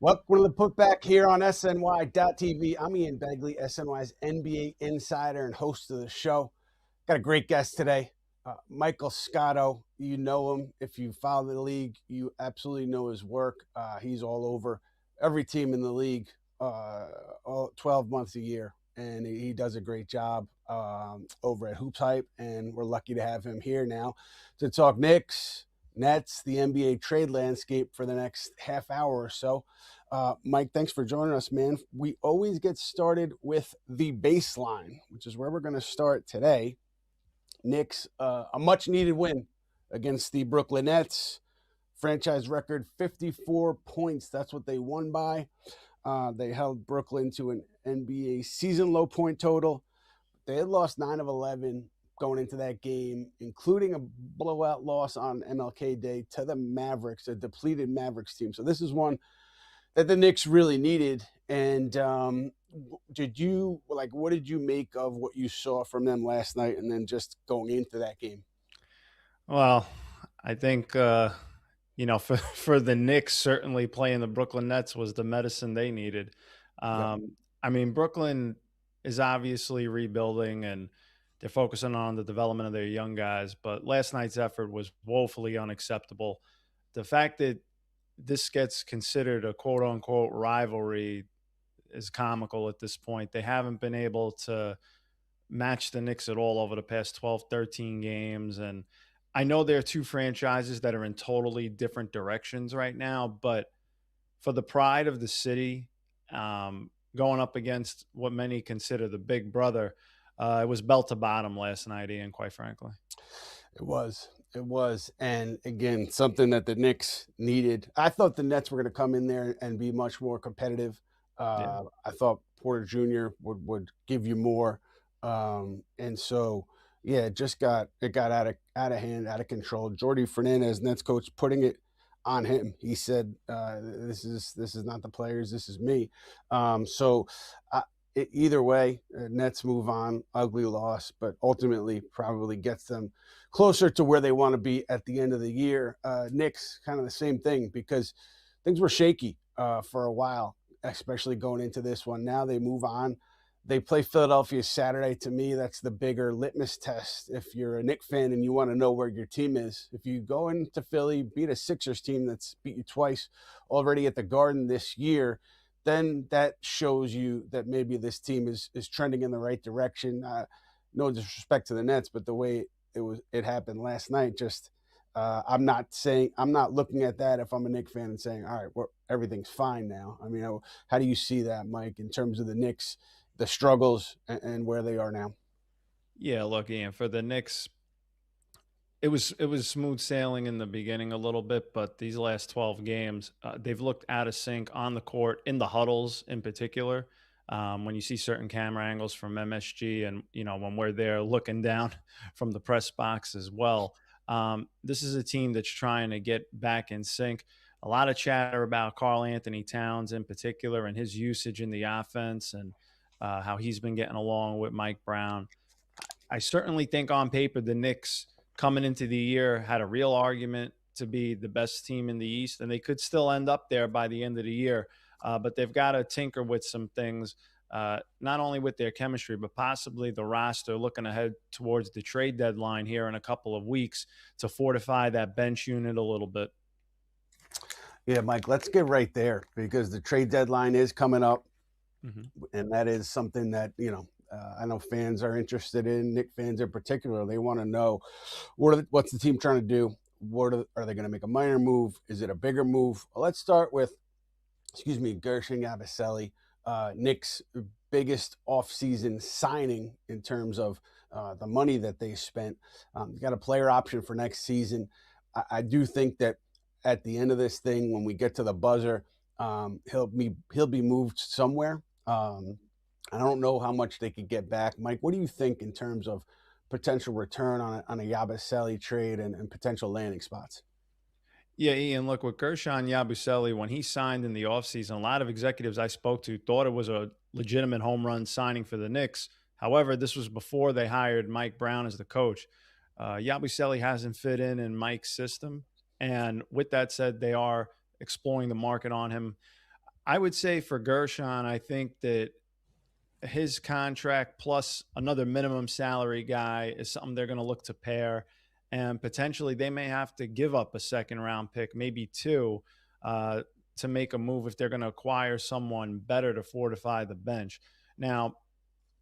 Welcome to the Putback here on SNY.TV. I'm Ian Begley, SNY's NBA insider and host of the show. Got a great guest today, Michael Scotto. You know him. If you follow the league, you absolutely know his work. He's all over every team in the league, all 12 months a year, and he does a great job over at Hoops Hype, and we're lucky to have him here now to talk Knicks, Nets, the NBA trade landscape for the next half hour or so. Mike, thanks for joining us, man. We always get started with the baseline, which is where we're going to start today. Knicks, a much-needed win against the Brooklyn Nets. Franchise record 54 points. That's what they won by. They held Brooklyn to an NBA season low point total. They had lost 9 of 11 going into that game, including a blowout loss on MLK Day to the Mavericks, a depleted Mavericks team. So this is one that the Knicks really needed. And what did you make of what you saw from them last night and then just going into that game? Well, I think, for the Knicks, certainly playing the Brooklyn Nets was the medicine they needed. Yep. I mean, Brooklyn is obviously rebuilding and they're focusing on the development of their young guys, but last night's effort was woefully unacceptable. The fact that this gets considered a quote unquote rivalry is comical at this point. They haven't been able to match the Knicks at all over the past 12, 13 games. And I know there are two franchises that are in totally different directions right now, but for the pride of the city, going up against what many consider the big brother, it was bell to bottom last night, Ian, quite frankly. It was. And again, something that the Knicks needed. I thought the Nets were going to come in there and be much more competitive. Yeah. I thought Porter Jr. would give you more. And so, yeah, it got out of hand, out of control. Jordi Fernandez, Nets coach, putting it on him. He said, this is not the players, this is me. Either way, Nets move on, ugly loss, but ultimately probably gets them closer to where they want to be at the end of the year. Knicks, kind of the same thing, because things were shaky for a while, especially going into this one. Now they move on. They play Philadelphia Saturday. To me, that's the bigger litmus test. If you're a Knicks fan and you want to know where your team is, if you go into Philly, beat a Sixers team that's beat you twice already at the Garden this year, then that shows you that maybe this team is trending in the right direction. No disrespect to the Nets, but the way it happened last night, just I'm not looking at that if I'm a Knicks fan and saying, all right, everything's fine now. I mean, how do you see that, Mike, in terms of the Knicks, the struggles and where they are now? Yeah, look, Ian, for the Knicks, it was smooth sailing in the beginning a little bit, but these last 12 games, they've looked out of sync on the court, in the huddles in particular. When you see certain camera angles from MSG and, when we're there looking down from the press box as well, this is a team that's trying to get back in sync. A lot of chatter about Karl-Anthony Towns in particular and his usage in the offense and how he's been getting along with Mike Brown. I certainly think on paper the Knicks coming into the year had a real argument to be the best team in the East, and they could still end up there by the end of the year. But they've got to tinker with some things, not only with their chemistry, but possibly the roster, looking ahead towards the trade deadline here in a couple of weeks to fortify that bench unit a little bit. Yeah, Mike, let's get right there because the trade deadline is coming up. Mm-hmm. And that is something that, I know fans are interested in, Knicks fans in particular. They want to know what's the team trying to do? Are they going to make a minor move? Is it a bigger move? Well, let's start with, Guerschon Yabusele, Knicks' biggest offseason signing in terms of the money that they spent. They got a player option for next season. I do think that at the end of this thing, when we get to the buzzer, he'll be moved somewhere. I don't know how much they could get back. Mike, what do you think in terms of potential return on a Yabusele trade and potential landing spots? Yeah, Ian, look, with Guerschon Yabusele, when he signed in the offseason, a lot of executives I spoke to thought it was a legitimate home run signing for the Knicks. However, this was before they hired Mike Brown as the coach. Yabusele hasn't fit in Mike's system. And with that said, they are exploring the market on him. I would say for Guerschon, I think that his contract plus another minimum salary guy is something they're going to look to pair. And potentially they may have to give up a second round pick, maybe two, uh, to make a move if they're going to acquire someone better to fortify the bench. Now,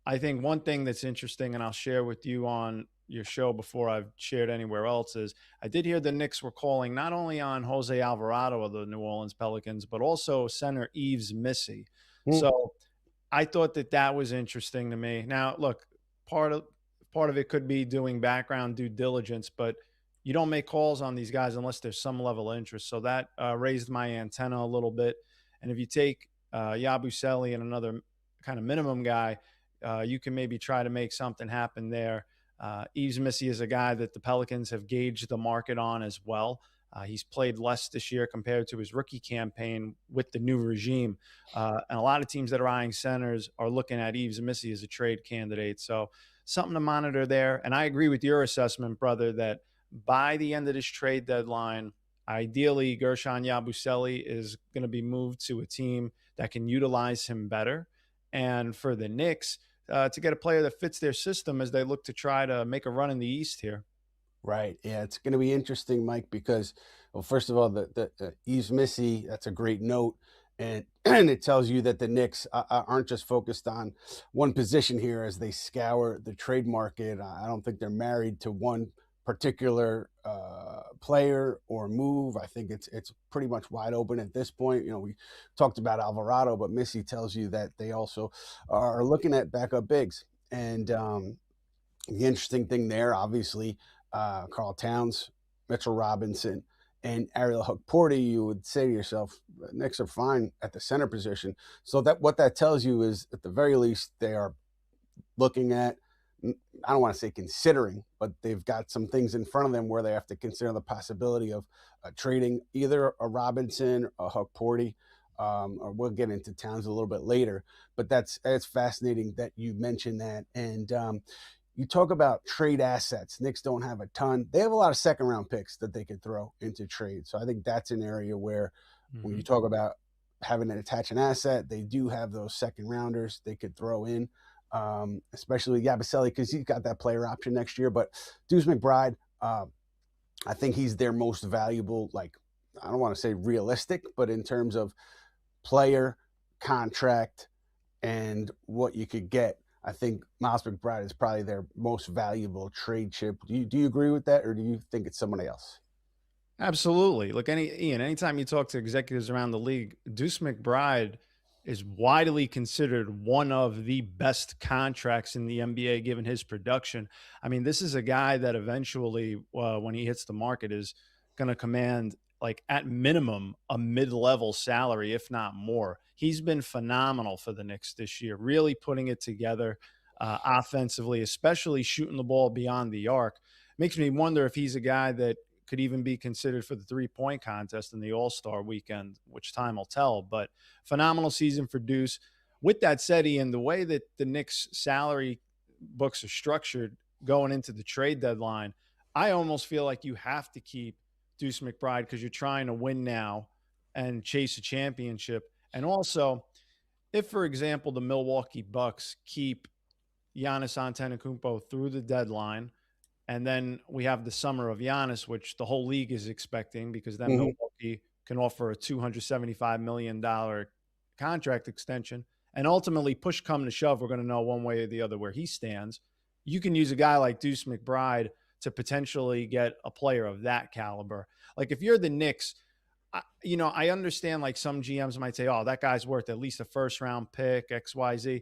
I think one thing that's interesting, and I'll share with you on your show before I've shared anywhere else, is I did hear the Knicks were calling not only on Jose Alvarado of the New Orleans Pelicans, but also center Yves Missy. Hmm. So I thought that that was interesting to me. Now, look, part of part of it could be doing background due diligence, but you don't make calls on these guys unless there's some level of interest. So that raised my antenna a little bit. And if you take Yabusele and another kind of minimum guy, you can maybe try to make something happen there. Yves Missy is a guy that the Pelicans have gauged the market on as well. He's played less this year compared to his rookie campaign with the new regime. And a lot of teams that are eyeing centers are looking at Yves Missy as a trade candidate. So something to monitor there. And I agree with your assessment, brother, that by the end of this trade deadline, ideally Guerschon Yabusele is going to be moved to a team that can utilize him better. And for the Knicks, to get a player that fits their system as they look to try to make a run in the East here. Right. Yeah, it's going to be interesting, Mike, because, well, first of all, the Yves Missy, that's a great note. And, and it tells you that the Knicks aren't just focused on one position here as they scour the trade market. I don't think they're married to one particular player or move. I think it's pretty much wide open at this point. You know, we talked about Alvarado, but Missy tells you that they also are looking at backup bigs. And the interesting thing there, obviously, Karl Towns, Mitchell Robinson, and Ariel Hukporti, you would say to yourself, the Knicks are fine at the center position. So that what that tells you is, at the very least, they are looking at, I don't want to say considering, but they've got some things in front of them where they have to consider the possibility of trading either a Robinson, a Hukporti, or we'll get into Towns a little bit later. But it's fascinating that you mentioned that. And you talk about trade assets. Knicks don't have a ton. They have a lot of second round picks that they could throw into trade. So I think that's an area where when you talk about having to attach an asset, they do have those second rounders they could throw in, especially with Yabusele because he's got that player option next year. But Deuce McBride, I think he's their most valuable, like, I don't want to say realistic, but in terms of player, contract, and what you could get, I think Miles McBride is probably their most valuable trade chip. Do you agree with that, or do you think it's somebody else? Absolutely. Look, Ian, anytime you talk to executives around the league, Deuce McBride is widely considered one of the best contracts in the NBA given his production. I mean, this is a guy that eventually, when he hits the market, is going to command, like, at minimum, a mid-level salary, if not more. He's been phenomenal for the Knicks this year, really putting it together offensively, especially shooting the ball beyond the arc. Makes me wonder if he's a guy that could even be considered for the 3-point contest in the All-Star weekend, which time will tell. But phenomenal season for Deuce. With that said, Ian, the way that the Knicks salary books are structured going into the trade deadline, I almost feel like you have to keep Deuce McBride because you're trying to win now and chase a championship. And also, if, for example, the Milwaukee Bucks keep Giannis Antetokounmpo through the deadline, and then we have the summer of Giannis, which the whole league is expecting because then Milwaukee can offer a $275 million contract extension. And ultimately, push come to shove, we're going to know one way or the other where he stands. You can use a guy like Deuce McBride to potentially get a player of that caliber. Like, if you're the Knicks, I understand, like, some GMs might say, oh, that guy's worth at least a first-round pick, XYZ.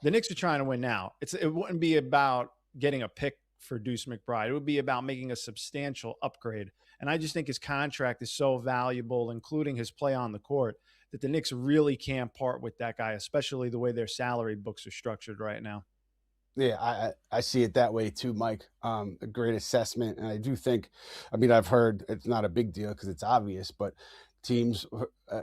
The Knicks are trying to win now. It wouldn't be about getting a pick for Deuce McBride. It would be about making a substantial upgrade. And I just think his contract is so valuable, including his play on the court, that the Knicks really can't part with that guy, especially the way their salary books are structured right now. Yeah, I see it that way too, Mike. A great assessment. And I do think, I mean, I've heard it's not a big deal because it's obvious, but teams,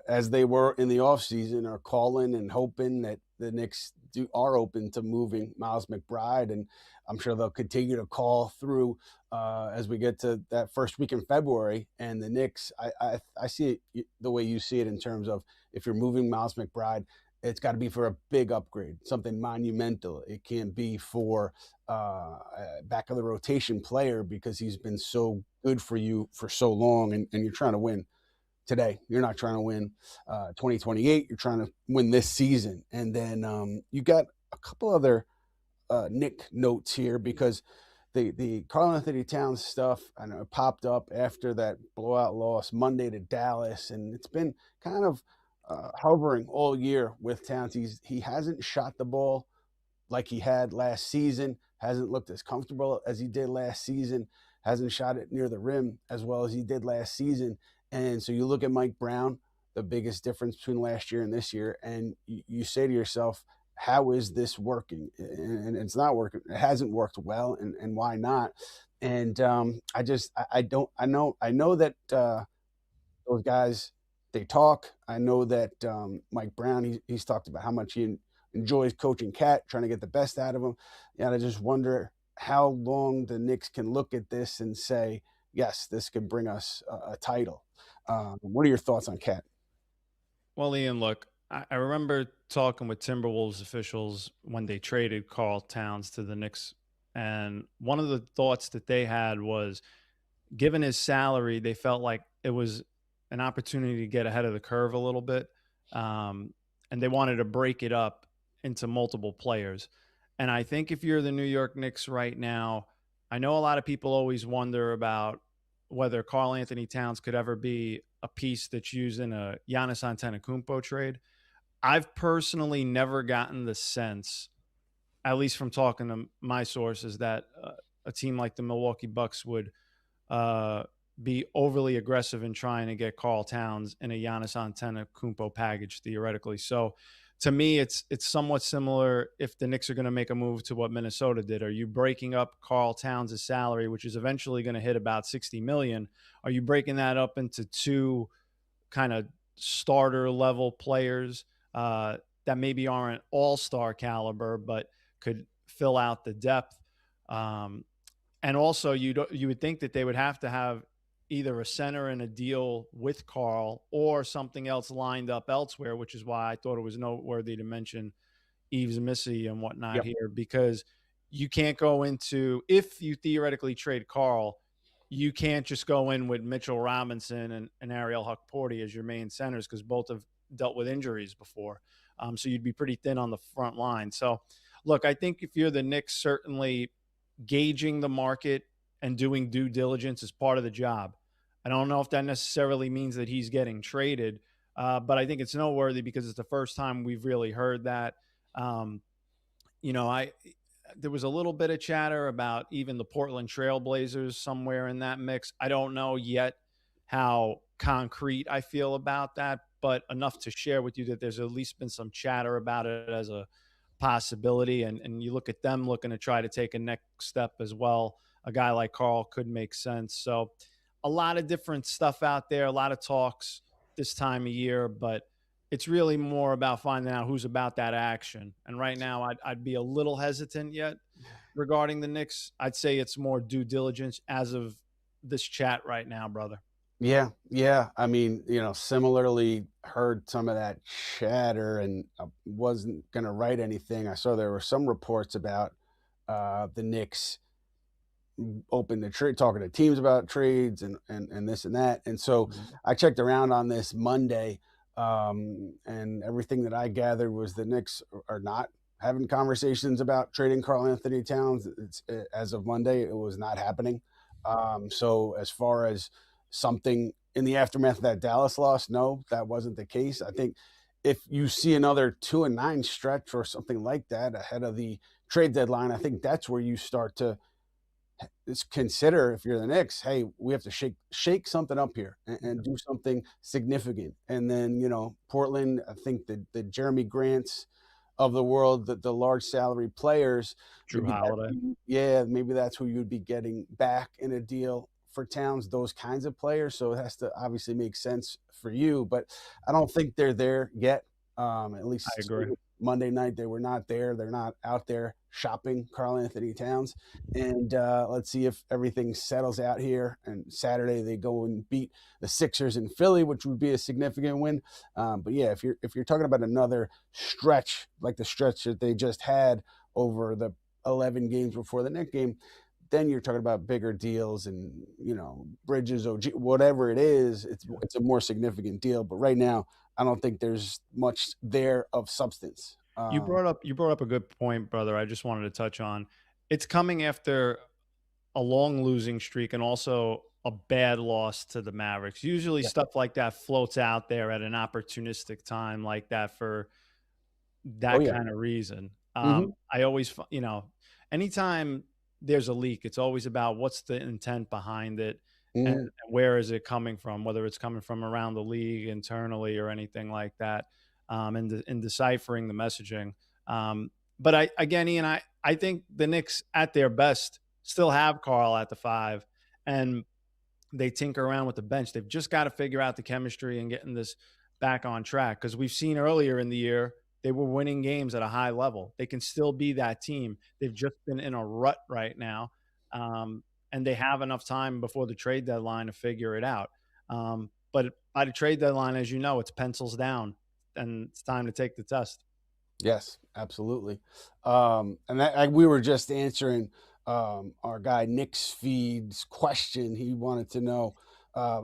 as they were in the offseason, are calling and hoping that the Knicks are open to moving Miles McBride, and I'm sure they'll continue to call through as we get to that first week in February. And the Knicks, I see it the way you see it in terms of, if you're moving Miles McBride, it's got to be for a big upgrade, something monumental. It can't be for back of the rotation player, because he's been so good for you for so long, and you're trying to win today. You're not trying to win 2028. You're trying to win this season. And then you got a couple other Nick notes here, because the Karl-Anthony Towns stuff, I know, it popped up after that blowout loss Monday to Dallas, and it's been kind of hovering all year with Towns. He hasn't shot the ball like he had last season, hasn't looked as comfortable as he did last season, hasn't shot it near the rim as well as he did last season. And so you look at Mike Brown, the biggest difference between last year and this year, and you say to yourself, how is this working? And it's not working. It hasn't worked well, and why not? And I know that those guys, they talk. I know that Mike Brown, he's talked about how much he enjoys coaching Cat, trying to get the best out of him. And I just wonder how long the Knicks can look at this and say, yes, this could bring us a title. What are your thoughts on Cat? Well, Ian, look, I remember talking with Timberwolves officials when they traded Karl Towns to the Knicks, and one of the thoughts that they had was, given his salary, they felt like it was an opportunity to get ahead of the curve a little bit, and they wanted to break it up into multiple players. And I think if you're the New York Knicks right now, I know a lot of people always wonder about whether Karl-Anthony Towns could ever be a piece that's used in a Giannis Antetokounmpo trade. I've personally never gotten the sense, at least from talking to my sources, that a team like the Milwaukee Bucks would be overly aggressive in trying to get Karl Towns in a Giannis Antetokounmpo package, theoretically. So to me, it's somewhat similar if the Knicks are going to make a move to what Minnesota did. Are you breaking up Karl Towns' salary, which is eventually going to hit about $60 million? Are you breaking that up into two kind of starter level players that maybe aren't all-star caliber, but could fill out the depth? And also, you would think that they would have to have either a center in a deal with Karl or something else lined up elsewhere, which is why I thought it was noteworthy to mention Yves Missy and whatnot here, because you can't go into, if you theoretically trade Karl, you can't just go in with Mitchell Robinson and Ariel Hukporti as your main centers, because both have dealt with injuries before. So you'd be pretty thin on the front line. So look, I think if you're the Knicks, certainly gauging the market and doing due diligence is part of the job. I don't know if that necessarily means that he's getting traded, but I think it's noteworthy because it's the first time we've really heard that. There was a little bit of chatter about even the Portland Trailblazers somewhere in that mix. I don't know yet how concrete I feel about that, but enough to share with you that there's at least been some chatter about it as a possibility. And you look at them looking to try to take a next step as well. A guy like Karl could make sense. So a lot of different stuff out there, a lot of talks this time of year, but it's really more about finding out who's about that action. And right now I'd be a little hesitant yet regarding the Knicks. I'd say it's more due diligence as of this chat right now, brother. Yeah. I mean, similarly heard some of that chatter, and I wasn't going to write anything. I saw there were some reports about the Knicks open to trade, talking to teams about trades and this and that. And so I checked around on this Monday, and everything that I gathered was the Knicks are not having conversations about trading Karl-Anthony Towns. As of Monday, it was not happening. So as far as something in the aftermath of that Dallas loss, no, that wasn't the case. I think if you see another 2-9 stretch or something like that ahead of the trade deadline, I think that's where you start to consider, if you're the Knicks, hey, we have to shake something up here and do something significant. And then, Portland, I think the Jeremy Grants of the world, the large salary players, Drew Holiday. Maybe that's who you'd be getting back in a deal for Towns those kinds of players, so it has to obviously make sense for you. But I don't think they're there yet. At I least agree. Monday night, they were not there. They're not out there shopping Karl-Anthony Towns. And let's see if everything settles out here. And Saturday they go and beat the Sixers in Philly, which would be a significant win. But yeah, if you're talking about another stretch like the stretch that they just had over the 11 games before the Knicks game, then you're talking about bigger deals and, Bridges, OG, whatever it is, it's a more significant deal. But right now, I don't think there's much there of substance. You brought up a good point, brother. I just wanted to touch on. It's coming after a long losing streak and also a bad loss to the Mavericks. Usually Yeah. stuff like that floats out there at an opportunistic time like that for Oh that yeah. kind of reason. Hmm. I always, anytime there's a leak, it's always about what's the intent behind it and Hmm. where is it coming from, whether it's coming from around the league internally or anything like that, in deciphering the messaging. But again, Ian, I think the Knicks at their best still have Carl at the 5, and they tinker around with the bench. They've just got to figure out the chemistry and getting this back on track, because we've seen earlier in the year they were winning games at a high level. They can still be that team. They've just been in a rut right now, and they have enough time before the trade deadline to figure it out. But by the trade deadline, as you know, it's pencils down, and it's time to take the test. Yes, absolutely. And we were just answering our guy Nick's feed's question. He wanted to know.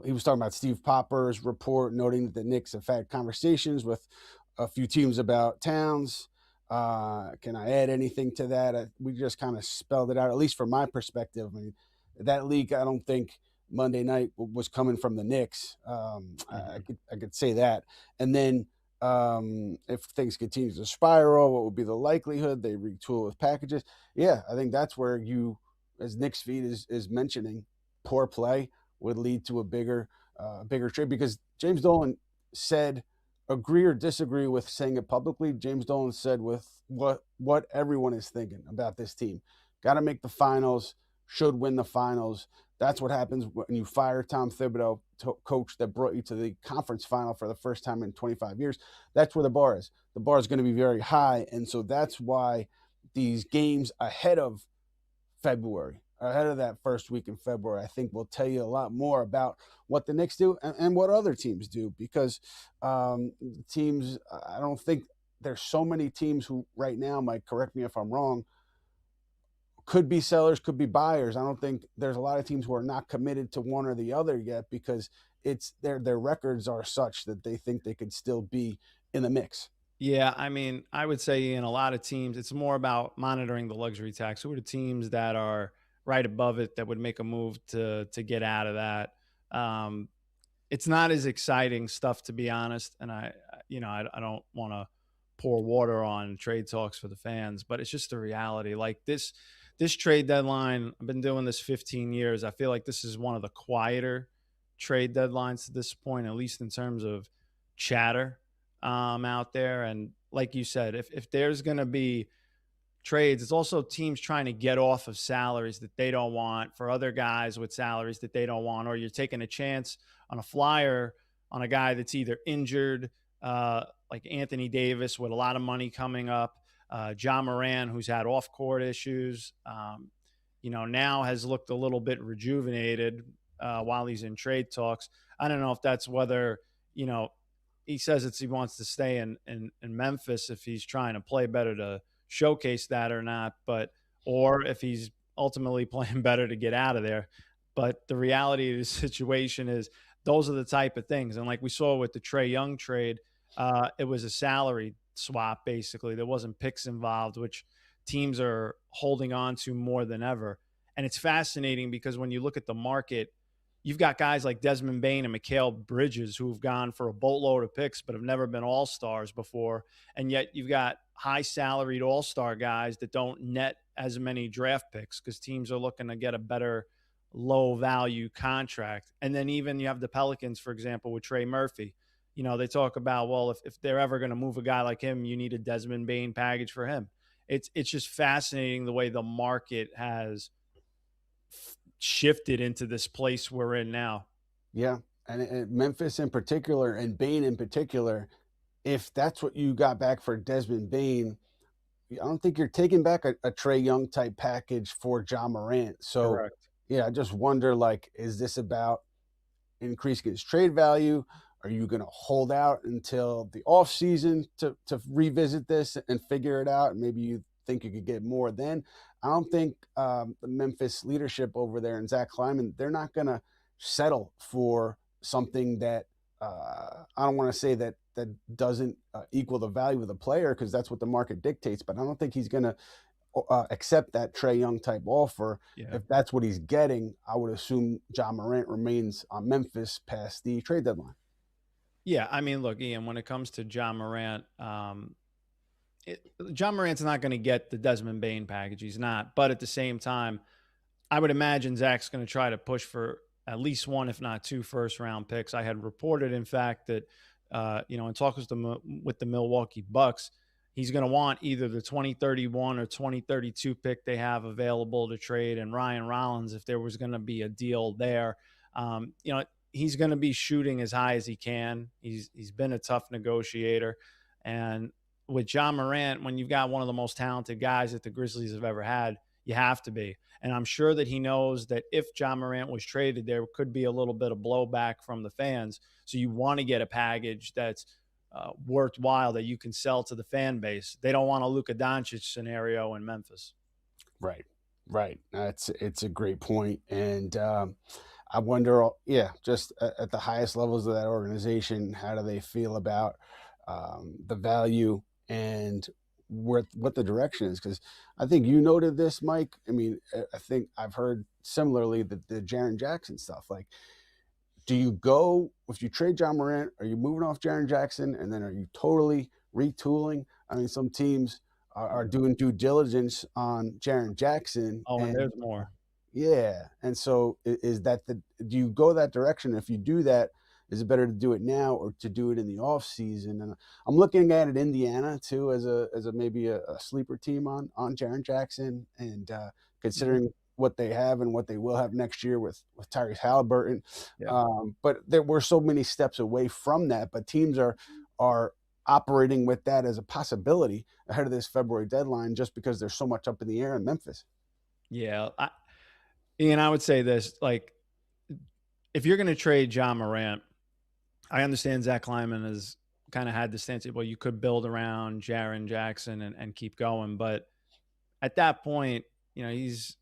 He was talking about Steve Popper's report, noting that the Knicks have had conversations with a few teams about Towns. Can I add anything to that? We just kind of spelled it out, at least from my perspective. I mean, that leak, I don't think Monday night was coming from the Knicks. I could say that. And then if things continue to spiral, what would be the likelihood they retool with packages? Yeah, I think that's where you, as Nick's feed is mentioning, poor play would lead to a bigger trade, because James Dolan said, agree or disagree with saying it publicly, James Dolan said with what everyone is thinking about this team. Got to make the finals, should win the finals. That's what happens when you fire Tom Thibodeau, coach that brought you to the conference final for the first time in 25 years. That's where the bar is. The bar is going to be very high. And so that's why these games ahead of February, ahead of that first week in February, I think will tell you a lot more about what the Knicks do and what other teams do, because teams, I don't think there's so many teams who right now, Mike, correct me if I'm wrong, could be sellers, could be buyers. I don't think there's a lot of teams who are not committed to one or the other yet, because it's their records are such that they think they could still be in the mix. Yeah, I mean, I would say in a lot of teams, it's more about monitoring the luxury tax. Who are the teams that are right above it that would make a move to get out of that? Um, it's not as exciting stuff, to be honest. And I don't want to pour water on trade talks for the fans, but it's just the reality. Like this trade deadline, I've been doing this 15 years. I feel like this is one of the quieter trade deadlines to this point, at least in terms of chatter out there. And like you said, if there's going to be trades, it's also teams trying to get off of salaries that they don't want for other guys with salaries that they don't want, or you're taking a chance on a flyer on a guy that's either injured, like Anthony Davis with a lot of money coming up, John Moran, who's had off-court issues, now has looked a little bit rejuvenated while he's in trade talks. I don't know if that's whether, he says he wants to stay in Memphis if he's trying to play better to showcase that or not, or if he's ultimately playing better to get out of there. But the reality of the situation is those are the type of things. And like we saw with the Trae Young trade, it was a salary swap, basically. There wasn't picks involved, which teams are holding on to more than ever. And it's fascinating because when you look at the market, you've got guys like Desmond Bane and Mikal Bridges who've gone for a boatload of picks but have never been all-stars before. And yet you've got high-salaried all-star guys that don't net as many draft picks because teams are looking to get a better low-value contract. And then even you have the Pelicans, for example, with Trey Murphy. They talk about, well, if they're ever going to move a guy like him, you need a Desmond Bane package for him. It's just fascinating the way the market has shifted into this place we're in now. Yeah, and Memphis in particular and Bane in particular, if that's what you got back for Desmond Bane, I don't think you're taking back a Trae Young type package for John Morant. So, Correct. yeah, I just wonder, like, is this about increasing his trade value? Are you going to hold out until the off season to revisit this and figure it out? And maybe you think you could get more then. I don't think the Memphis leadership over there and Zach Kleiman, they're not going to settle for something that I don't want to say that doesn't equal the value of the player, because that's what the market dictates. But I don't think he's going to accept that Trae Young type offer. Yeah. If that's what he's getting, I would assume John Morant remains on Memphis past the trade deadline. Yeah, I mean, look, Ian, when it comes to John Morant, John Morant's not going to get the Desmond Bane package. He's not. But at the same time, I would imagine Zach's going to try to push for at least one, if not two first-round picks. I had reported, in fact, that, in talks with the Milwaukee Bucks, he's going to want either the 2031 or 2032 pick they have available to trade, and Ryan Rollins, if there was going to be a deal there. He's going to be shooting as high as he can. He's been a tough negotiator. And with John Morant, when you've got one of the most talented guys that the Grizzlies have ever had, you have to be. And I'm sure that he knows that if John Morant was traded, there could be a little bit of blowback from the fans. So you want to get a package that's worthwhile that you can sell to the fan base. They don't want a Luka Doncic scenario in Memphis. Right. It's a great point. And I wonder, just at the highest levels of that organization, how do they feel about the value and what the direction is? Because I think you noted this, Mike. I mean, I think I've heard similarly that the Jaren Jackson stuff. Like, do you go, if you trade John Morant, are you moving off Jaren Jackson, and then are you totally retooling? I mean, some teams are doing due diligence on Jaren Jackson. Oh, and there's more. Yeah. And so is that do you go that direction? If you do that, is it better to do it now or to do it in the off season? And I'm looking at it Indiana too as a maybe a sleeper team on Jaren Jackson, and considering what they have and what they will have next year with Tyrese Halliburton. Yeah. But there were so many steps away from that. But teams are operating with that as a possibility ahead of this February deadline, just because there's so much up in the air in Memphis. Yeah. Ian, I would say this, like, if you're going to trade John Morant, I understand Zach Kleiman has kind of had the stance, well, you could build around Jaren Jackson and keep going. But at that point, he's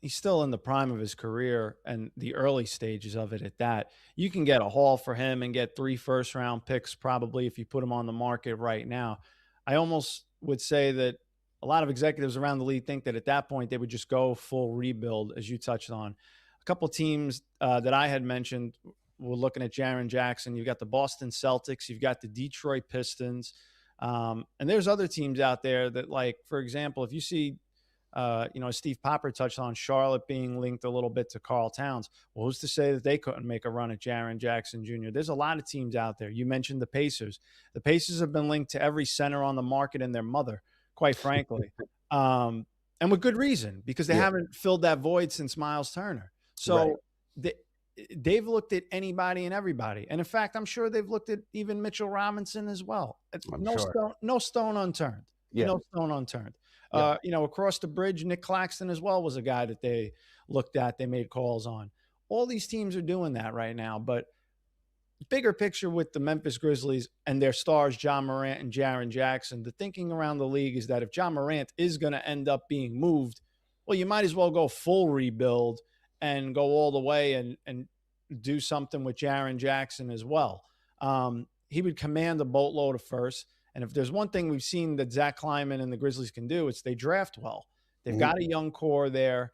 still in the prime of his career and the early stages of it at that. You can get a haul for him and get 3 first-round picks probably if you put him on the market right now. I almost would say that a lot of executives around the league think that at that point they would just go full rebuild, as you touched on. A couple teams that I had mentioned were looking at Jaren Jackson. You've got the Boston Celtics. You've got the Detroit Pistons. And there's other teams out there that, like, for example, if you see Steve Popper touched on Charlotte being linked a little bit to Karl Towns. Well, who's to say that they couldn't make a run at Jaren Jackson Jr.? There's a lot of teams out there. You mentioned the Pacers. The Pacers have been linked to every center on the market and their mother, quite frankly. And with good reason, because they haven't filled that void since Miles Turner. So they've looked at anybody and everybody. And in fact, I'm sure they've looked at even Mitchell Robinson as well. No stone unturned. Yeah. No stone unturned. Across the bridge, Nick Clarkson as well was a guy that they looked at, they made calls on. All these teams are doing that right now. But bigger picture with the Memphis Grizzlies and their stars, John Morant and Jaren Jackson, the thinking around the league is that if John Morant is going to end up being moved, well, you might as well go full rebuild and go all the way and do something with Jaren Jackson as well. He would command a boatload of first. And if there's one thing we've seen that Zach Kleiman and the Grizzlies can do, it's they draft well. They've got a young core there.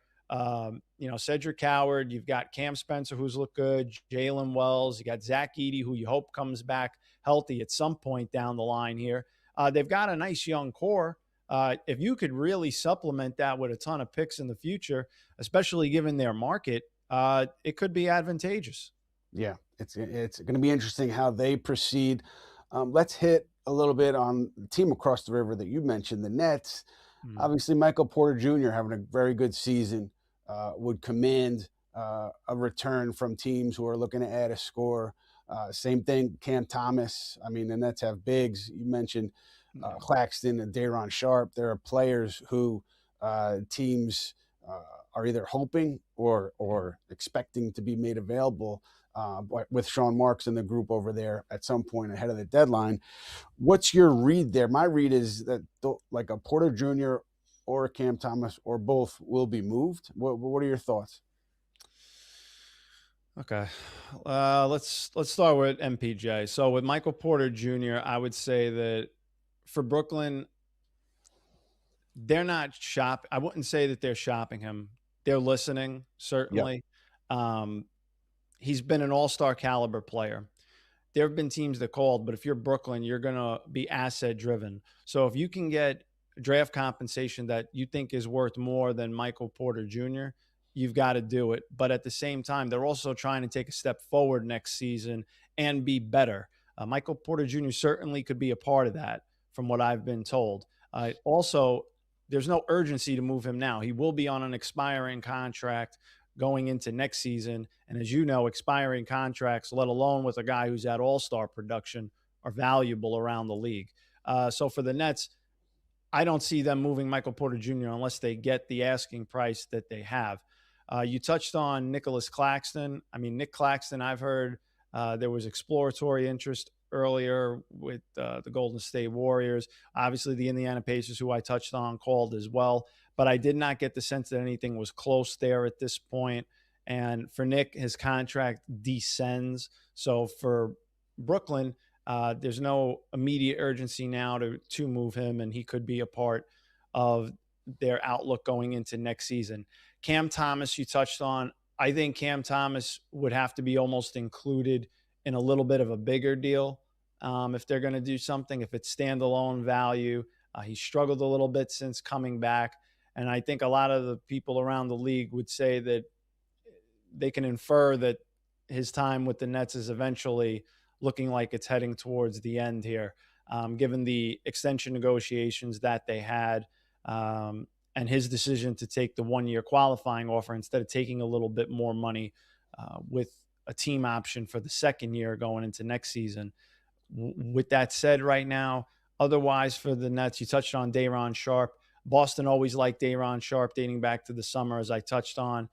Cedric Howard, you've got Cam Spencer, who's looked good, Jalen Wells, you got Zach Edey, who you hope comes back healthy at some point down the line here. They've got a nice young core. If you could really supplement that with a ton of picks in the future, especially given their market, it could be advantageous. Yeah, it's going to be interesting how they proceed. Let's hit a little bit on the team across the river that you mentioned, the Nets. Obviously, Michael Porter Jr. having a very good season. would command a return from teams who are looking to add a score. Same thing, Cam Thomas. I mean, the Nets have bigs. You mentioned Clarkson and Daron Sharp. There are players who teams are either hoping or expecting to be made available with Sean Marks and the group over there at some point ahead of the deadline. What's your read there? My read is that like a Porter Jr. or a Cam Thomas or both will be moved. What are your thoughts? Okay, let's start with MPJ. So with Michael Porter Jr., I would say that for Brooklyn, they're not I wouldn't say that they're shopping him. They're listening, certainly. Yep. He's been an all-star caliber player. There have been teams that called, but if you're Brooklyn, you're going to be asset driven. So if you can get draft compensation that you think is worth more than Michael Porter Jr., you've got to do it. But at the same time, they're also trying to take a step forward next season and be better. Michael Porter Jr. certainly could be a part of that, from what I've been told. Also, there's no urgency to move him now. He will be on an expiring contract going into next season. And as you know, expiring contracts, let alone with a guy who's at all-star production, are valuable around the league. So for the Nets, I don't see them moving Michael Porter Jr. unless they get the asking price that they have. You touched on Nicholas Claxton. I mean, Nick Claxton, I've heard there was exploratory interest earlier with the Golden State Warriors. Obviously, the Indiana Pacers, who I touched on, called as well. But I did not get the sense that anything was close there at this point. And for Nick, his contract descends. So for Brooklyn, there's no immediate urgency now to move him, and he could be a part of their outlook going into next season. Cam Thomas, you touched on. I think Cam Thomas would have to be almost included in a little bit of a bigger deal if they're going to do something, if it's standalone value. He struggled a little bit since coming back. And I think a lot of the people around the league would say that they can infer that his time with the Nets is eventually looking like it's heading towards the end here, given the extension negotiations that they had and his decision to take the one-year qualifying offer instead of taking a little bit more money with a team option for the second year going into next season. With that said, right now, otherwise for the Nets, you touched on Daron Sharp. Boston always liked Daron Sharp dating back to the summer, as I touched on.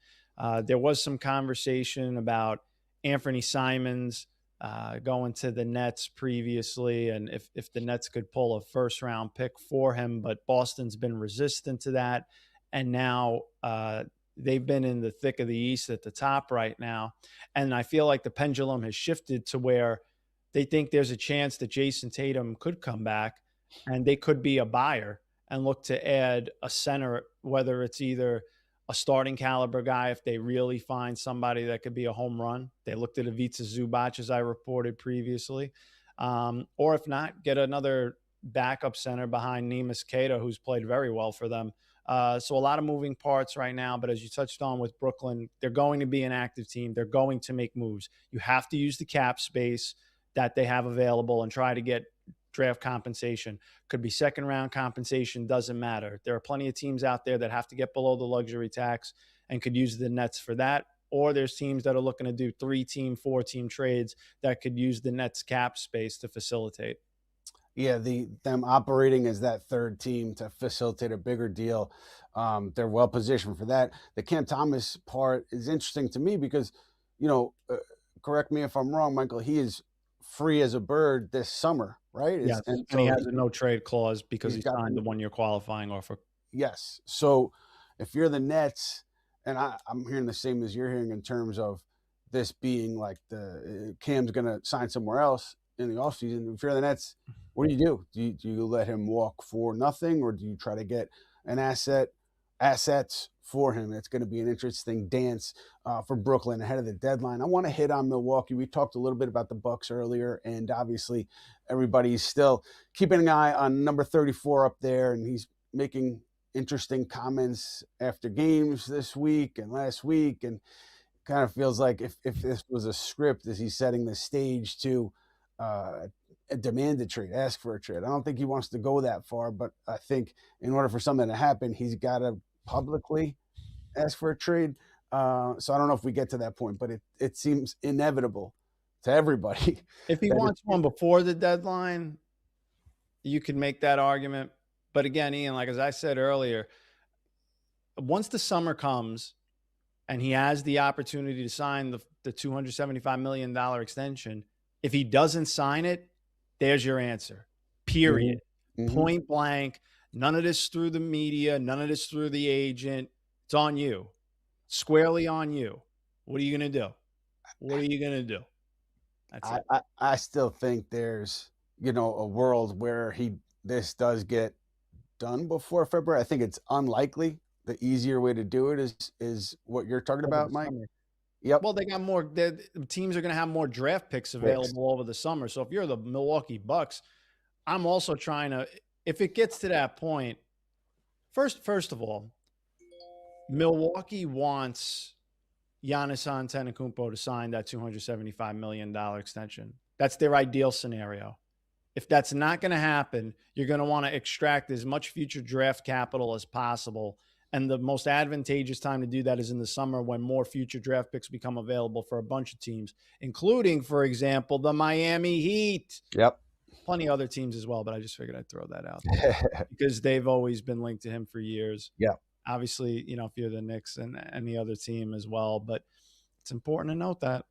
There was some conversation about Anthony Simons going to the Nets previously, and if the Nets could pull a first-round pick for him, but Boston's been resistant to that, and now they've been in the thick of the East at the top right now, and I feel like the pendulum has shifted to where they think there's a chance that Jason Tatum could come back, and they could be a buyer and look to add a center, whether it's either a starting caliber guy if they really find somebody that could be a home run. They looked at Ivica Zubac, as I reported previously. Or if not, get another backup center behind Neemias Queta, who's played very well for them. So a lot of moving parts right now, but as you touched on with Brooklyn, they're going to be an active team. They're going to make moves. You have to use the cap space that they have available and try to get draft compensation. Could be second round compensation, doesn't matter. There are plenty of teams out there that have to get below the luxury tax and could use the Nets for that. Or there's teams that are looking to do 3-team, 4-team trades that could use the Nets cap space to facilitate. Yeah, them operating as that third team to facilitate a bigger deal. They're well positioned for that. The Cam Thomas part is interesting to me because, correct me if I'm wrong, Michael, he is free as a bird this summer, right? Yes, and he has a no-trade clause because he signed the one-year qualifying offer. Yes. So if you're the Nets, and I'm hearing the same as you're hearing in terms of this being like the Cam's going to sign somewhere else in the offseason. If you're the Nets, what do? Do you let him walk for nothing, or do you try to get an assets for him? It's going to be an interesting dance for Brooklyn ahead of the deadline. I want to hit on Milwaukee. We talked a little bit about the Bucks earlier, and obviously everybody's still keeping an eye on number 34 up there, and he's making interesting comments after games this week and last week, and kind of feels like if this was a script, is he setting the stage to demand a trade, ask for a trade? I don't think he wants to go that far, but I think in order for something to happen, he's got to publicly ask for a trade. So I don't know if we get to that point, but it seems inevitable to everybody. If he wants one before the deadline, you could make that argument. But again, Ian, like as I said earlier, once the summer comes and he has the opportunity to sign the $275 million extension, if he doesn't sign it, there's your answer. Period. Mm-hmm. Point blank. None of this through the media. None of this through the agent. It's on you. Squarely on you. What are you going to do? What are you going to do? That's it. I still think there's, a world where this does get done before February. I think it's unlikely. The easier way to do it is what you're talking about, Mike. Yep. Well, they got more. The teams are going to have more draft picks available over the summer. So if you're the Milwaukee Bucks, I'm also trying to. If it gets to that point, first of all, Milwaukee wants Giannis Antetokounmpo to sign that $275 million extension. That's their ideal scenario. If that's not going to happen, you're going to want to extract as much future draft capital as possible. And the most advantageous time to do that is in the summer when more future draft picks become available for a bunch of teams, including, for example, the Miami Heat. Yep. Plenty of other teams as well, but I just figured I'd throw that out there because they've always been linked to him for years. Yeah. Obviously, if you're the Knicks and any other team as well, but it's important to note that.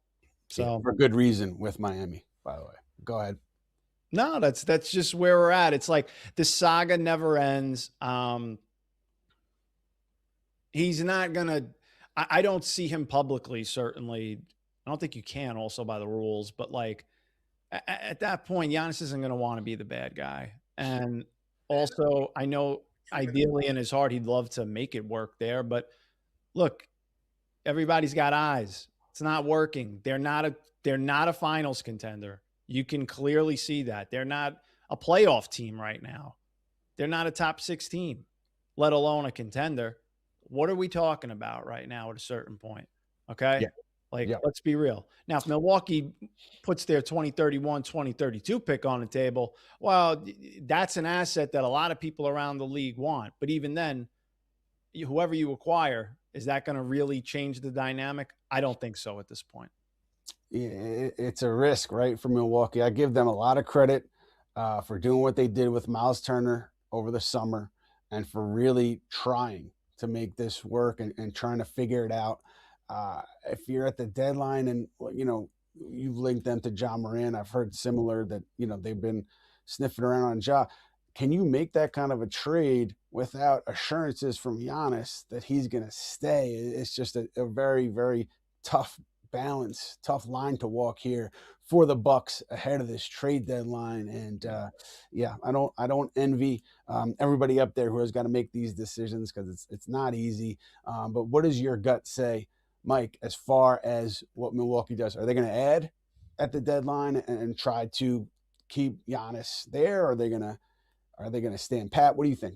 So for good reason with Miami, by the way. Go ahead. No, that's just where we're at. It's like the saga never ends. He's not going to – I don't see him publicly, certainly. I don't think you can also by the rules. But, like, at that point, Giannis isn't going to want to be the bad guy. And also, I know ideally in his heart he'd love to make it work there. But, look, everybody's got eyes. It's not working. They're not a finals contender. You can clearly see that. They're not a playoff team right now. They're not a top 6 team, let alone a contender. What are we talking about right now at a certain point? Okay? Yeah. Let's be real. Now, if Milwaukee puts their 2031, 2032 pick on the table, well, that's an asset that a lot of people around the league want. But even then, whoever you acquire, is that going to really change the dynamic? I don't think so at this point. It's a risk, right, for Milwaukee. I give them a lot of credit for doing what they did with Miles Turner over the summer and for really trying to make this work and trying to figure it out. If you're at the deadline and, you've linked them to Ja Morant, I've heard similar that, they've been sniffing around on Ja. Can you make that kind of a trade without assurances from Giannis that he's going to stay? It's just a very, very tough balance, tough line to walk here for the Bucks ahead of this trade deadline. And I don't envy everybody up there who has got to make these decisions because it's not easy. But what does your gut say, Mike, as far as what Milwaukee does? Are they going to add at the deadline and try to keep Giannis there? Or are they going to stand pat? What do you think?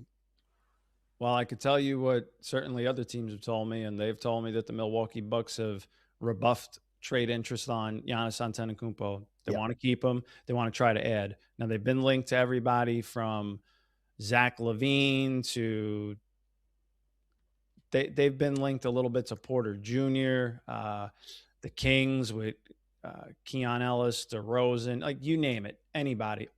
Well, I could tell you what certainly other teams have told me, and they've told me that the Milwaukee Bucks have rebuffed trade interest on Giannis Antetokounmpo. They want to keep him. They want to try to add. Now, they've been linked to everybody from Zach LaVine to they've been linked a little bit to Porter Jr., the Kings with Keon Ellis, DeRozan, like you name it, anybody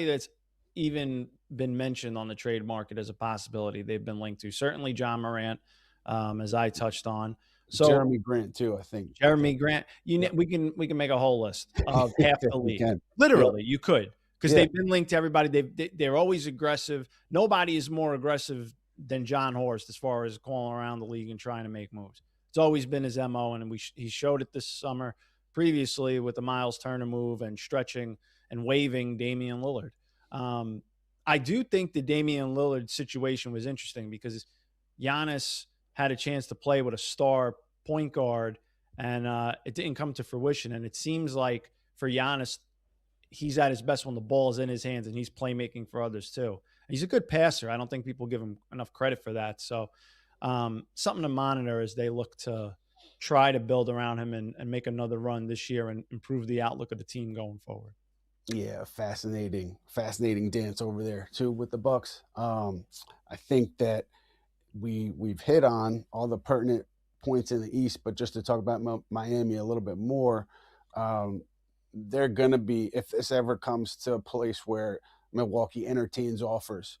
that's even been mentioned on the trade market as a possibility, they've been linked to. Certainly John Morant, as I touched on. So Jeremy Grant too, I think. Jeremy Grant. We can make a whole list of half the league. Literally, you could, because they've been linked to everybody. They're always aggressive. Nobody is more aggressive than John Horst as far as calling around the league and trying to make moves. It's always been his MO, and he showed it this summer previously with the Miles Turner move and stretching and waiving Damian Lillard. I do think the Damian Lillard situation was interesting because Giannis had a chance to play with a star point guard, and it didn't come to fruition. And it seems like for Giannis, he's at his best when the ball is in his hands and he's playmaking for others too. He's a good passer. I don't think people give him enough credit for that. So something to monitor as they look to try to build around him and make another run this year and improve the outlook of the team going forward. Yeah, fascinating dance over there too with the Bucks. I think that we've hit on all the pertinent points in the East, but just to talk about Miami a little bit more, they're going to be, if this ever comes to a place where Milwaukee entertains offers,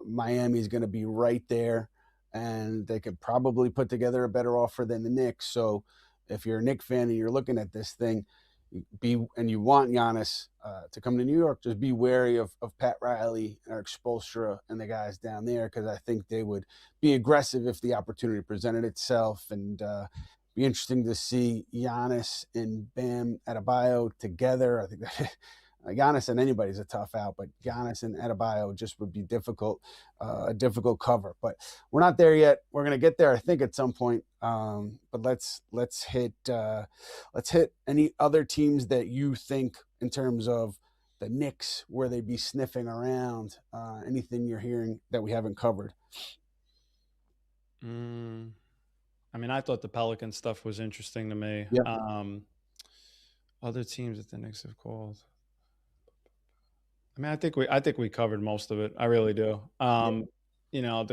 Miami is going to be right there, and they could probably put together a better offer than the Knicks. So if you're a Knicks fan and you're looking at this thing, and you want Giannis to come to New York, just be wary of Pat Riley and Eric Spoelstra and the guys down there, because I think they would be aggressive if the opportunity presented itself. And be interesting to see Giannis and Bam Adebayo together. I think that Giannis and anybody's a tough out, but Giannis and Adebayo just would be a difficult cover. But we're not there yet. We're gonna get there, I think, at some point. But let's hit any other teams that you think, in terms of the Knicks, where they be sniffing around. Anything you're hearing that we haven't covered? I mean, I thought the Pelican stuff was interesting to me. Yep. Other teams that the Knicks have called. I mean, I think we covered most of it. I really do. You know,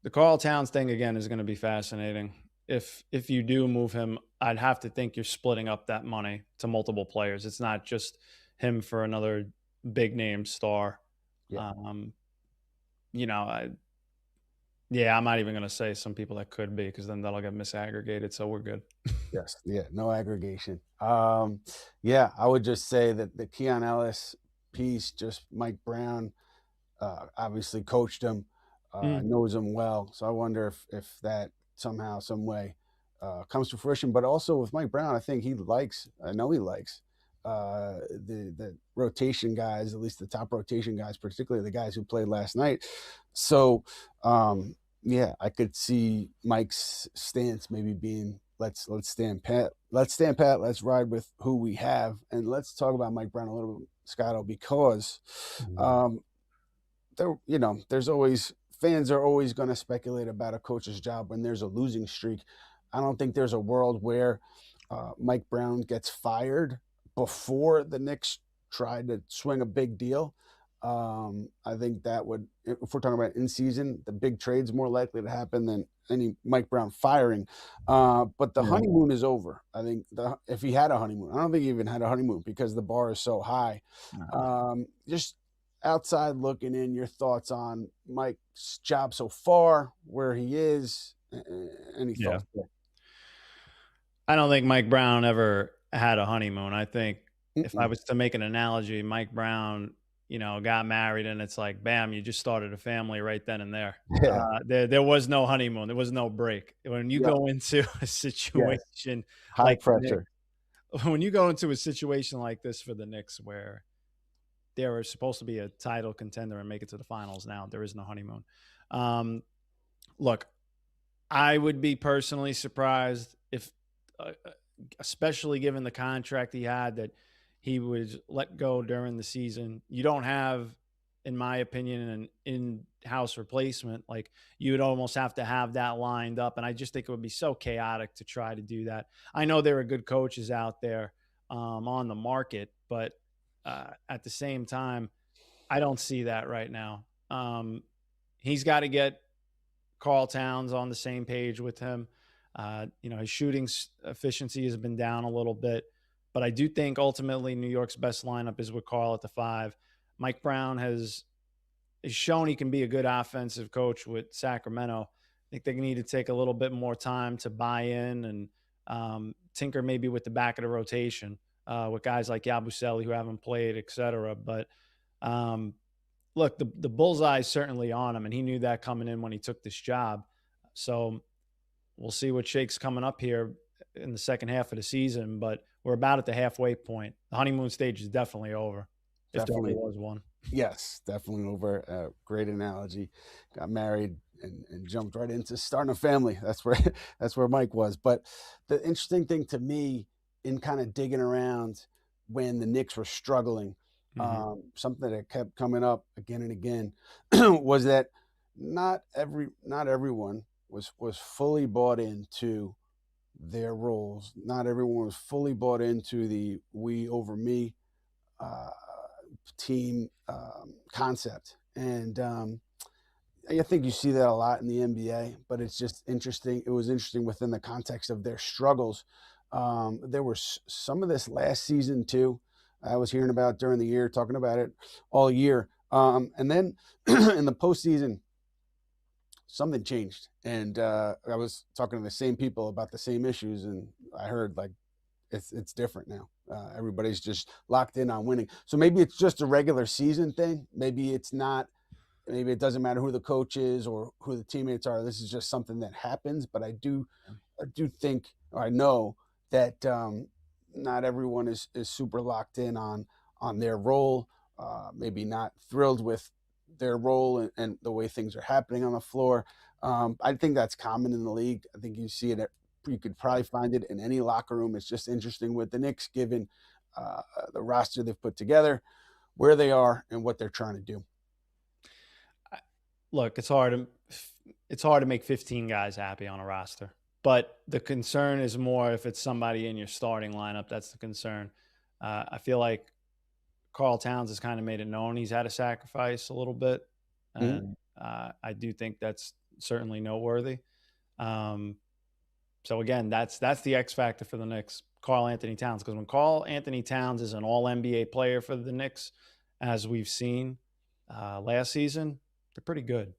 the Karl Towns thing again is going to be fascinating. If you do move him, I'd have to think you're splitting up that money to multiple players. It's not just him for another big name star. Yeah. You know, I'm not even going to say some people that could be, because then that'll get misaggregated. So we're good. Yes. Yeah. No aggregation. Yeah, I would just say that the Keon Ellis piece, just Mike Brown, obviously coached him, knows him well. So I wonder if that somehow, some way comes to fruition. But also with Mike Brown, I think I know he likes the rotation guys, at least the top rotation guys, particularly the guys who played last night. So, yeah, I could see Mike's stance maybe being, let's stand pat. Let's ride with who we have. And let's talk about Mike Brown a little bit, Scotto, because there's always, fans are always going to speculate about a coach's job when there's a losing streak. I don't think there's a world where Mike Brown gets fired before the Knicks tried to swing a big deal. I think that would, if we're talking about in season, the big trade's more likely to happen than any Mike Brown firing. But the honeymoon is over. I think if he had a honeymoon, I don't think he even had a honeymoon, because the bar is so high. Just outside looking in, your thoughts on Mike's job so far, where he is, any thoughts there? I don't think Mike Brown ever had a honeymoon. I think if I was to make an analogy, Mike Brown, got married, and it's like, bam, you just started a family right then and there. Yeah. There was no honeymoon. There was no break. When you go into a situation high pressure, when you go into a situation like this for the Knicks, where they were supposed to be a title contender and make it to the finals, now there is no honeymoon. Look, I would be personally surprised if, especially given the contract he had, that he was let go during the season. You don't have, in my opinion, an in-house replacement. Like, you would almost have to have that lined up. And I just think it would be so chaotic to try to do that. I know there are good coaches out there on the market, but at the same time, I don't see that right now. He's got to get Karl Towns on the same page with him. His shooting efficiency has been down a little bit, but I do think ultimately New York's best lineup is with Karl at the 5. Mike Brown has shown he can be a good offensive coach with Sacramento. I think they need to take a little bit more time to buy in and tinker maybe with the back of the rotation with guys like Yabusele who haven't played, et cetera. But look, the bullseye is certainly on him, and he knew that coming in when he took this job. So we'll see what shakes coming up here in the second half of the season, but we're about at the halfway point. The honeymoon stage is definitely over. Definitely. If there was one. Yes, definitely over. Great analogy. Got married and jumped right into starting a family. That's where Mike was. But the interesting thing to me, in kind of digging around when the Knicks were struggling, something that kept coming up again and again was that not everyone was fully bought into their roles. Not everyone was fully bought into the we over me team concept. And I think you see that a lot in the NBA, but it's just interesting. It was interesting within the context of their struggles. There were some of this last season too. I was hearing about during the year, talking about it all year. And then in the postseason, something changed. And I was talking to the same people about the same issues, and I heard like it's different now. Everybody's just locked in on winning. So maybe it's just a regular season thing. Maybe it's not. Maybe it doesn't matter who the coach is or who the teammates are. This is just something that happens. But I do think, or I know that not everyone is super locked in on their role. Maybe not thrilled with their role and the way things are happening on the floor. I think that's common in the league. I think you see it. You could probably find it in any locker room. It's just interesting with the Knicks, given the roster they've put together, where they are, and what they're trying to do. Look, it's hard to make 15 guys happy on a roster. But the concern is more if it's somebody in your starting lineup. That's the concern. I feel like Karl Towns has kind of made it known he's had to sacrifice a little bit. And I do think that's certainly noteworthy. So, again, that's the X factor for the Knicks, Karl-Anthony Towns. Because when Karl-Anthony Towns is an all-NBA player for the Knicks, as we've seen last season, they're pretty good.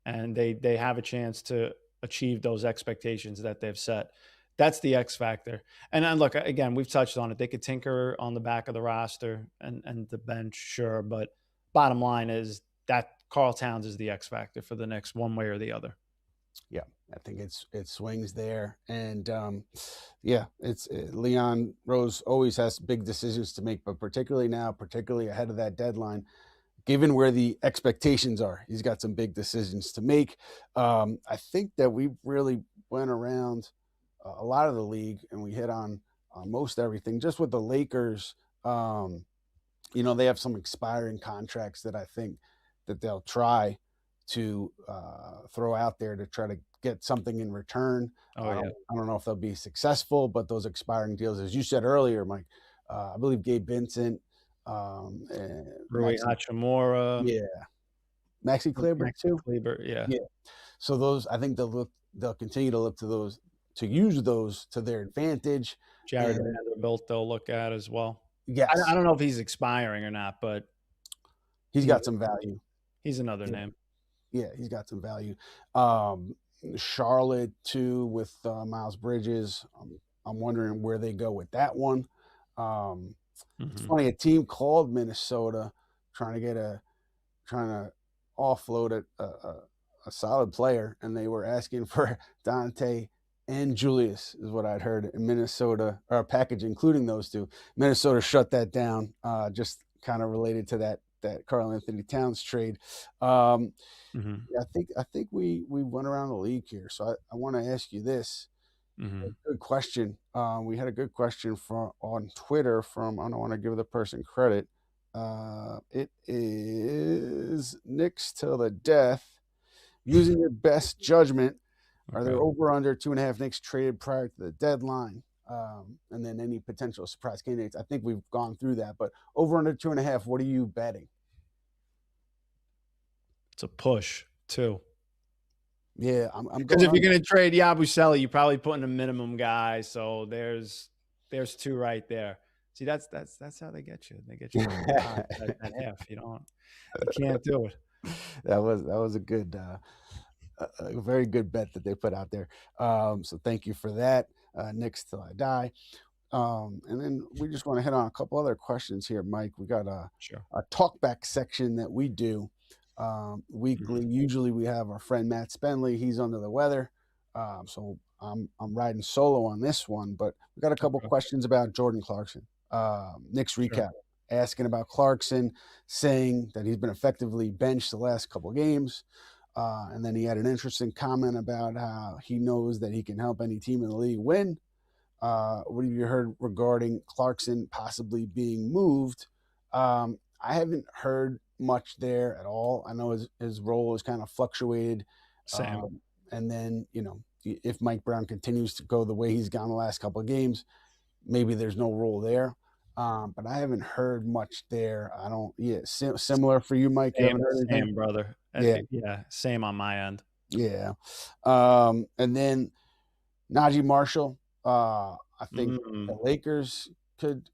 And they have a chance to achieve those expectations that they've set. That's the X factor. And then, look, again, we've touched on it. They could tinker on the back of the roster and the bench, sure. But bottom line is that Karl Towns is the X factor for the Knicks one way or the other. Yeah, I think it swings there. And, it's Leon Rose always has big decisions to make, but particularly now, particularly ahead of that deadline, given where the expectations are, he's got some big decisions to make. I think that we really went around a lot of the league and we hit on most everything. Just with the Lakers, they have some expiring contracts that I think that they'll try to throw out there to try to get something in return. I don't know if they'll be successful, but those expiring deals, as you said earlier, Mike, I believe Gabe Vincent, Rui Hachimura, Maxi Kleber too. Yeah. So those, I think they'll continue to look to those, to use those to their advantage. Jared Vanderbilt they'll look at as well. Yes, I don't know if he's expiring or not, but he's got some value. He's another name. Yeah, he's got some value. Charlotte too with Miles Bridges. I'm wondering where they go with that one. It's funny, a team called Minnesota trying to offload a solid player, and they were asking for Dante and Julius, is what I'd heard in Minnesota, or a package including those two. Minnesota shut that down, just kind of related to that Karl-Anthony Towns trade. I think we went around the league here, so I want to ask you this. Good question. We had a good question on Twitter from, I don't want to give the person credit. It is Knicks till the death. Using your best judgment, are there over under 2.5 Knicks traded prior to the deadline? And then any potential surprise candidates? I think we've gone through that, but over under 2.5, what are you betting? It's a push too. Yeah, I'm because if you're going to trade Yabusele, you're probably putting a minimum guy. So there's two right there. See, that's how they get you. They get you at half. You can't do it. That was a good, a very good bet that they put out there. So thank you for that. Knicks till I die. And then we just want to hit on a couple other questions here, Mike. We got a talkback section that we do weekly. Usually we have our friend Matt Spenley. He's under the weather. So I'm riding solo on this one, but we got a couple questions about Jordan Clarkson. Knicks recap, asking about Clarkson, saying that he's been effectively benched the last couple of games. And then he had an interesting comment about how he knows that he can help any team in the league win. What have you heard regarding Clarkson possibly being moved? I haven't heard much there at all. I know his role has kind of fluctuated. Same. And then, if Mike Brown continues to go the way he's gone the last couple of games, maybe there's no role there. but I haven't heard much there. I don't. Yeah, similar for you, Mike. You Same, haven't heard anything? same, brother. Yeah, Yeah, same on my end. yeah. And then Naji Marshall. I think the Lakers could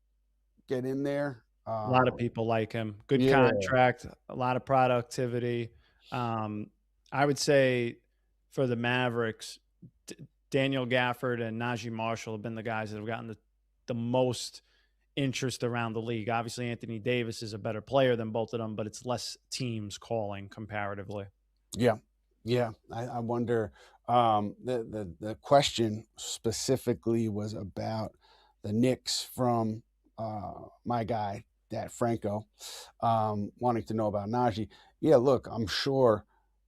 get in there. A lot of people like him. Good Yeah, contract, a lot of productivity. I would say for the Mavericks, Daniel Gafford and Naji Marshall have been the guys that have gotten the most interest around the league. Obviously, Anthony Davis is a better player than both of them, but it's less teams calling comparatively. yeah, yeah. I wonder. The question specifically was about the Knicks from my guy, Dat Franco, wanting to know about Naji. Yeah, look, I'm sure.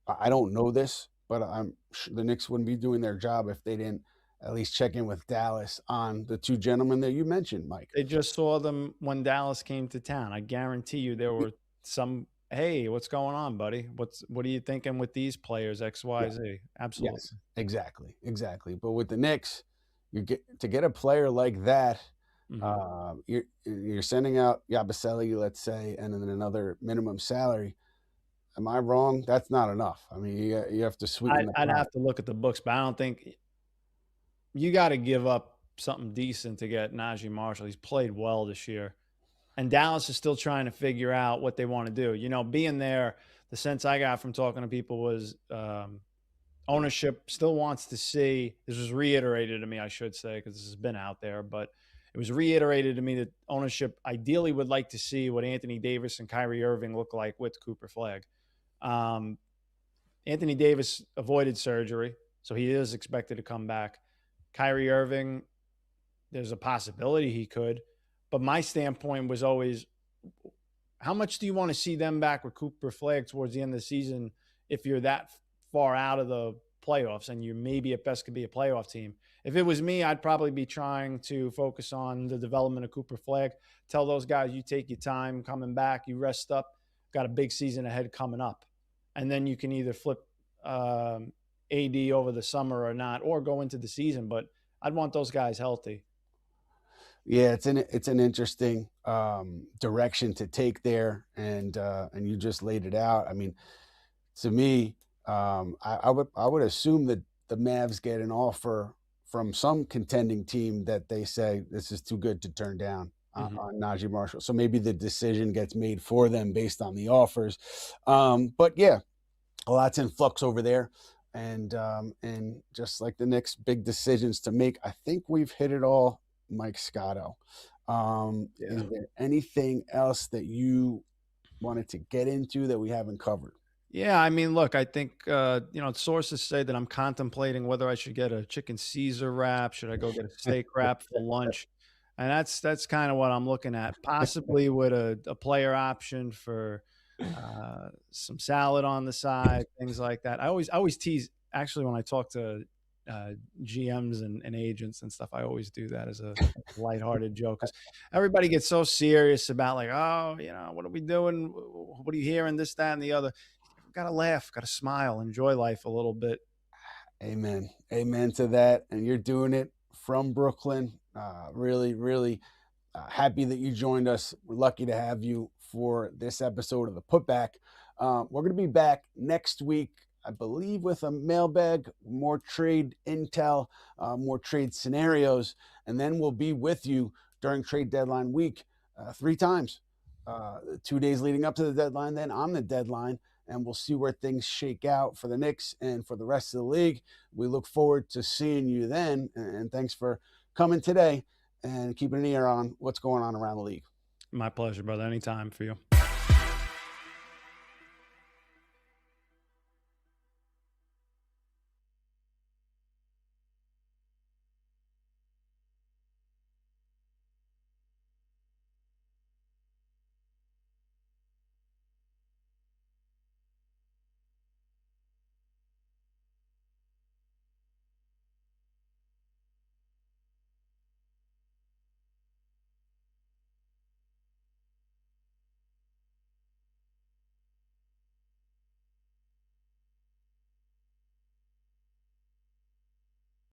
I don't know this, but I'm sure the Knicks wouldn't be doing their job if they didn't at least check in with Dallas on the two gentlemen that you mentioned, Mike. They just saw them when Dallas came to town. I guarantee you there were some, hey, what's going on, buddy? What are you thinking with these players, X, Y, Yeah. Z? Absolutely. Yes, exactly. But with the Knicks, you get a player like that. You're sending out Yabusele, let's say, and then another minimum salary. Am I wrong? That's not enough. I mean, you have to sweeten the I'd pot. have to look at the books, but I don't think you got to give up something decent to get Naji Marshall. He's played well this year. And Dallas is still trying to figure out what they want to do. You know, being there, the sense I got from talking to people was ownership still wants to see, this was reiterated to me, I should say, because this has been out there, but it was reiterated to me that ownership ideally would like to see what Anthony Davis and Kyrie Irving look like with Cooper Flag. Anthony Davis avoided surgery, so he is expected to come back. Kyrie Irving, there's a possibility he could, but my standpoint was always, how much do you want to see them back with Cooper Flag towards the end of the season if you're that far out of the playoffs and you maybe at best could be a playoff team? If it was me, I'd probably be trying to focus on the development of Cooper Flag. Tell those guys, you take your time coming back, you rest up, got a big season ahead coming up. And then you can either flip AD over the summer or not, or go into the season. But I'd want those guys healthy. Yeah, it's an interesting direction to take there, and you just laid it out. I mean, to me, I would assume that the Mavs get an offer from some contending team that they say this is too good to turn down on Naji Marshall. So maybe the decision gets made for them based on the offers. But yeah, a lot's in flux over there. And just like the Knicks, big decisions to make. I think we've hit it all, Mike Scotto. Is there anything else that you wanted to get into that we haven't covered? Yeah, I mean, look, I think sources say that I'm contemplating whether I should get a chicken Caesar wrap, should I go get a steak wrap for lunch, and that's kind of what I'm looking at, possibly with a player option for some salad on the side, things like that. I always tease, actually, when I talk to GMs and agents and stuff, I always do that as a lighthearted joke, because everybody gets so serious about, like, oh, what are we doing? What are you hearing? This, that, and the other. Got to laugh, got to smile, enjoy life a little bit. Amen to that. And you're doing it from Brooklyn. Really happy that you joined us. We're lucky to have you for this episode of the Putback. We're going to be back next week, I believe, with a mailbag, more trade intel, more trade scenarios, and then we'll be with you during trade deadline week 3 times. 2 days leading up to the deadline, then on the deadline, and we'll see where things shake out for the Knicks and for the rest of the league. We look forward to seeing you then, and thanks for coming today and keeping an ear on what's going on around the league. My pleasure, brother. Anytime for you.